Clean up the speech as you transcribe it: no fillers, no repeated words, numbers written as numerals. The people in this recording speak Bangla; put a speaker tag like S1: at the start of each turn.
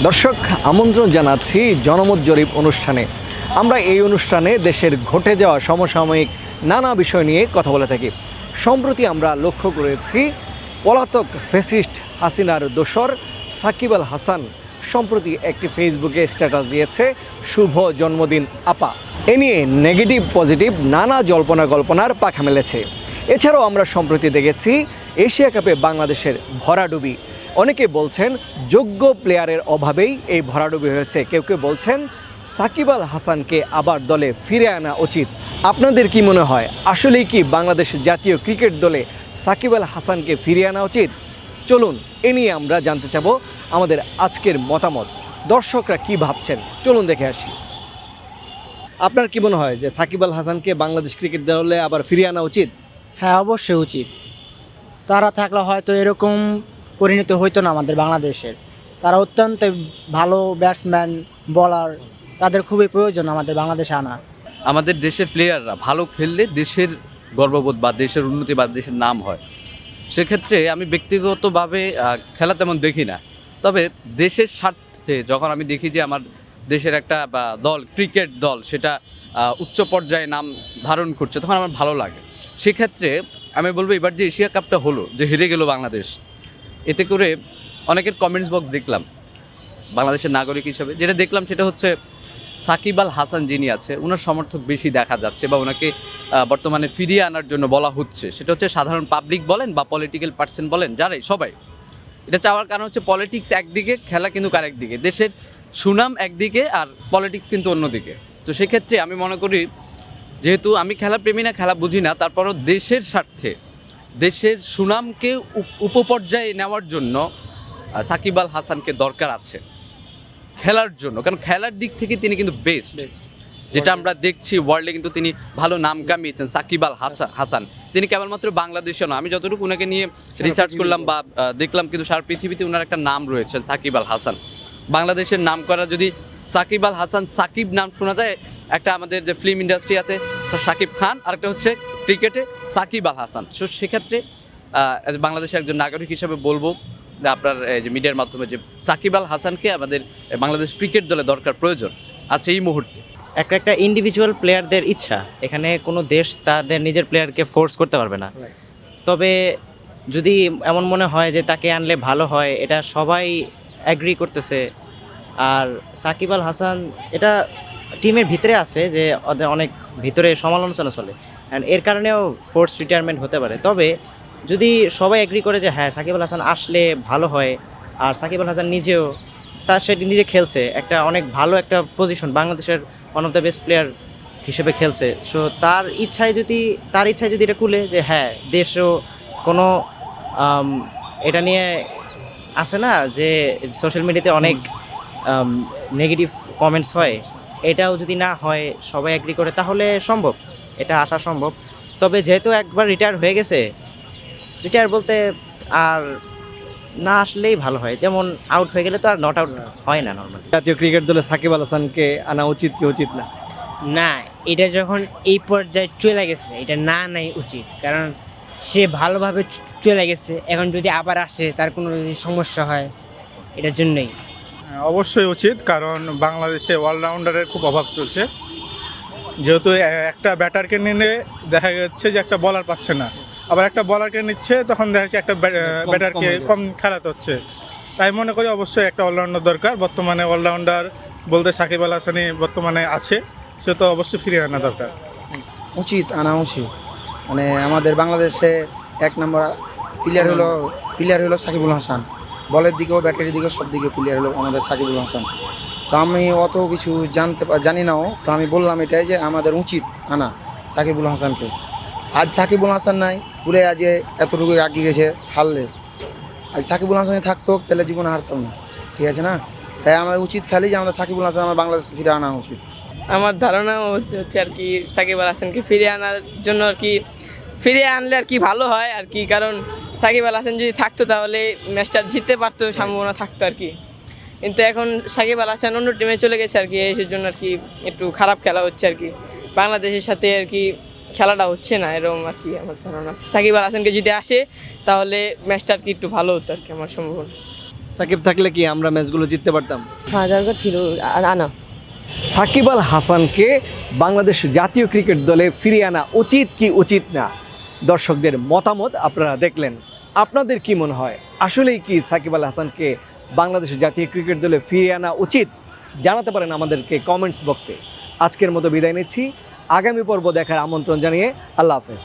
S1: দর্শক, আমন্ত্রণ জানাচ্ছি জনমত জরিপ অনুষ্ঠানে। আমরা এই অনুষ্ঠানে দেশের ঘটে যাওয়া সমসাময়িক নানা বিষয় নিয়ে কথা বলে থাকি। সম্প্রতি আমরা লক্ষ্য করেছি পলাতক ফ্যাসিস্ট হাসিনার দোসর সাকিব আল হাসান সম্প্রতি একটি ফেসবুকে স্ট্যাটাস দিয়েছে, শুভ জন্মদিন আপা। এ নিয়ে নেগেটিভ পজিটিভ নানা জল্পনা কল্পনার পাখা মেলেছে। এছাড়াও আমরা সম্প্রতি দেখেছি এশিয়া কাপে বাংলাদেশের ভরাডুবি। অনেকে বলছেন যোগ্য প্লেয়ারের অভাবেই এই ভরাডুবি হয়েছে, কেউ কেউ বলছেন সাকিব আল হাসানকে আবার দলে ফিরে আনা উচিত। আপনাদের কি মনে হয়, আসলেই কি বাংলাদেশ জাতীয় ক্রিকেট দলে সাকিব আল হাসানকে ফিরিয়ে আনা উচিত? চলুন এ নিয়ে আমরা জানতে চাব আমাদের আজকের মতামত। দর্শকরা কি ভাবছেন চলুন দেখে আসি। আপনার কি মনে হয় যে সাকিব আল হাসানকে বাংলাদেশ ক্রিকেট দলে আবার ফিরিয়ে আনা উচিত?
S2: হ্যাঁ, অবশ্যই উচিত। তারা থাকলে হয়তো এরকম পরিণতি হইতো না আমাদের বাংলাদেশের। তারা অত্যন্ত ভালো ব্যাটসম্যান, বলার, তাদের খুবই প্রয়োজন আমাদের বাংলাদেশে আনা।
S3: আমাদের দেশের প্লেয়াররা ভালো খেললে দেশের গর্ববোধ বা দেশের উন্নতি বা দেশের নাম হয়। সেক্ষেত্রে আমি ব্যক্তিগতভাবে খেলা তেমন দেখি না, তবে দেশের স্বার্থে যখন আমি দেখি যে আমার দেশের একটা দল, ক্রিকেট দল, সেটা উচ্চ পর্যায়ে নাম ধারণ করছে, তখন আমার ভালো লাগে। সেক্ষেত্রে আমি বলবো এবার যে এশিয়া কাপটা হলো, যে হেরে গেল বাংলাদেশ, এতে করে অনেকের কমেন্টস বক্স দেখলাম বাংলাদেশের নাগরিক হিসেবে, যেটা দেখলাম সেটা হচ্ছে সাকিব আল হাসান যিনি আছে ওনার সমর্থক বেশি দেখা যাচ্ছে বা ওনাকে বর্তমানে ফিরিয়ে আনার জন্য বলা হচ্ছে। সেটা হচ্ছে সাধারণ পাবলিক বলেন বা পলিটিক্যাল পার্সন বলেন, যারাই সবাই এটা চাওয়ার কারণ হচ্ছে পলিটিক্স একদিকে, খেলা কিন্তু আরেকদিকে, দেশের সুনাম একদিকে আর পলিটিক্স কিন্তু অন্যদিকে। তো সেক্ষেত্রে আমি মনে করি, যেহেতু আমি খেলা প্রেমী না, খেলা বুঝি না, তারপরও দেশের স্বার্থে দেশের সুনামকে উপপর্যায়ে নেওয়ার জন্য সাকিব আল হাসানকে দরকার আছে খেলার জন্য। কারণ খেলার দিক থেকে তিনি কিন্তু বেস্ট, যেটা আমরা দেখছি ওয়ার্ল্ডে কিন্তু তিনি ভালো নাম কামিয়েছেন। সাকিব আল হাসান তিনি কেবলমাত্র বাংলাদেশে নয়, আমি যতটুকু ওনাকে নিয়ে রিসার্চ করলাম বা দেখলাম, কিন্তু সারা পৃথিবীতে ওনার একটা নাম রয়েছে সাকিব আল হাসান। বাংলাদেশের নাম করা যদি সাকিব আল হাসান, সাকিব নাম শোনা যায়, একটা আমাদের যে ফিল্ম ইন্ডাস্ট্রি আছে সাকিব খান, আরেকটা হচ্ছে ক্রিকেটে সাকিব আল হাসান। সো সেক্ষেত্রে বাংলাদেশের একজন নাগরিক হিসেবে বলবো যে আপনার যে মিডিয়ার মাধ্যমে যে সাকিব আল হাসানকে আমাদের বাংলাদেশ ক্রিকেট দলে দরকার, প্রয়োজন আছে এই মুহূর্তে।
S4: একটা ইন্ডিভিজুয়াল প্লেয়ারদের ইচ্ছা, এখানে কোনো দেশ তাদের নিজের প্লেয়ারকে ফোর্স করতে পারবে না। তবে যদি এমন মনে হয় যে তাকে আনলে ভালো হয়, এটা সবাই অ্যাগ্রি করতেছে। আর সাকিব আল হাসান এটা টিমের ভিতরে আছে যে ওদের অনেক ভিতরে সমালোচনা চলে, অ্যান্ড এর কারণেও ফোর্স রিটায়ারমেন্ট হতে পারে। তবে যদি সবাই অ্যাগ্রি করে যে হ্যাঁ সাকিব আল হাসান আসলে ভালো হয়, আর সাকিব আল হাসান নিজেও সেটি নিজে খেলছে, একটা অনেক ভালো একটা পজিশন, বাংলাদেশের one of the best player হিসেবে খেলছে। সো তার ইচ্ছায় যদি এটা খুলে যে হ্যাঁ দেশও কোনো এটা নিয়ে আছে না যে সোশ্যাল মিডিয়াতে অনেক নেগেটিভ কমেন্টস হয়, এটাও যদি না হয়, সবাই অ্যাগ্রি করে, তাহলে সম্ভব, এটা আসা সম্ভব। তবে যেহেতু একবার রিটায়ার হয়ে গেছে, রিটায়ার বলতে আর না আসলেই ভালো হয়, যেমন আউট হয়ে গেলে তো আর নট আউট হয় না নর্মালি।
S1: জাতীয় ক্রিকেট দলে সাকিব আল হাসানকে আনা উচিত কি উচিত না?
S5: না, এটা যখন এই পর্যায়ে চলে গেছে, এটা না নাই উচিত, কারণ সে ভালোভাবে চলে গেছে। এখন যদি আবার আসে, তার কোনো যদি সমস্যা হয়, এটার জন্যই।
S6: অবশ্যই উচিত, কারণ বাংলাদেশে অলরাউন্ডারের খুব অভাব চলছে। যেহেতু একটা ব্যাটারকে নিয়ে দেখা যাচ্ছে যে একটা বলার পাচ্ছে না, আবার একটা বলারকে নিচ্ছে, তখন দেখা যাচ্ছে একটা ব্যাটারকে কম খেলাতে হচ্ছে। তাই মনে করি অবশ্যই একটা অলরাউন্ডার দরকার। বর্তমানে অলরাউন্ডার বলতে সাকিব আল হাসানই বর্তমানে আছে, সে তো অবশ্যই ফিরিয়ে আনা দরকার।
S2: উচিত, আনা উচিত। মানে আমাদের বাংলাদেশে এক নম্বর প্লেয়ার হলো সাকিবুল হাসান। বলের দিকেও ব্যাটারির দিকেও সব দিকে প্লেয়ার হলো আমাদের সাকিবুল হাসান। তো আমি অত কিছু জানি নাও, তো আমি বললাম এটাই যে আমাদের উচিত আনা সাকিবুল হাসানকে। আজ সাকিবুল হাসান নাই বলে আজ এতটুকু এগিয়ে গেছে, হারলে। আজ সাকিবুল হাসানে থাকতো তাহলে জীবনে হারতাম না, ঠিক আছে না? তাই আমাদের উচিত খালি যে আমরা সাকিবুল হাসান আমার বাংলাদেশে ফিরে আনা উচিত।
S7: আমার ধারণা হচ্ছে আর কি সাকিব আল হাসানকে ফিরিয়ে আনার জন্য আর কি, ফিরিয়ে আনলে আর কি ভালো হয় আর কি। কারণ সাকিব আল হাসান যদি থাকতো তাহলে ম্যাচটা জিততে পারতো, সম্ভাবনা থাকতো আর কি। কিন্তু এখন সাকিব আল হাসান অন্য টিমে চলে গেছে আর কি, এসের জন্য আর কি একটু খারাপ খেলা হচ্ছে আর কি, বাংলাদেশের সাথে আর কি খেলাটা হচ্ছে না, এরকম আর কি আমার ধারণা। সাকিব আল হাসানকে যদি আসে তাহলে ম্যাচটা আর কি একটু ভালো হতো আর কি, আমার সম্ভাবনা।
S1: সাকিব থাকলে কি আমরা ম্যাচগুলো জিততে পারতাম?
S7: হ্যাঁ দরকার ছিল আনা।
S1: সাকিব আল হাসানকে বাংলাদেশ জাতীয় ক্রিকেট দলে ফিরিয়ে আনা উচিত কি উচিত না? দর্শকদের মতামত আপনারা দেখলেন। আপনাদের কি মনে হয়, আসলেই কি সাকিব আল হাসানকে বাংলাদেশ জাতীয় ক্রিকেট দলে ফিরিয়ে আনা উচিত? জানাতে পারেন আমাদেরকে কমেন্টস বক্সে। আজকের মতো বিদায় নিচ্ছি, আগামী পর্ব দেখার আমন্ত্রণ জানিয়ে আল্লাহ হাফেজ।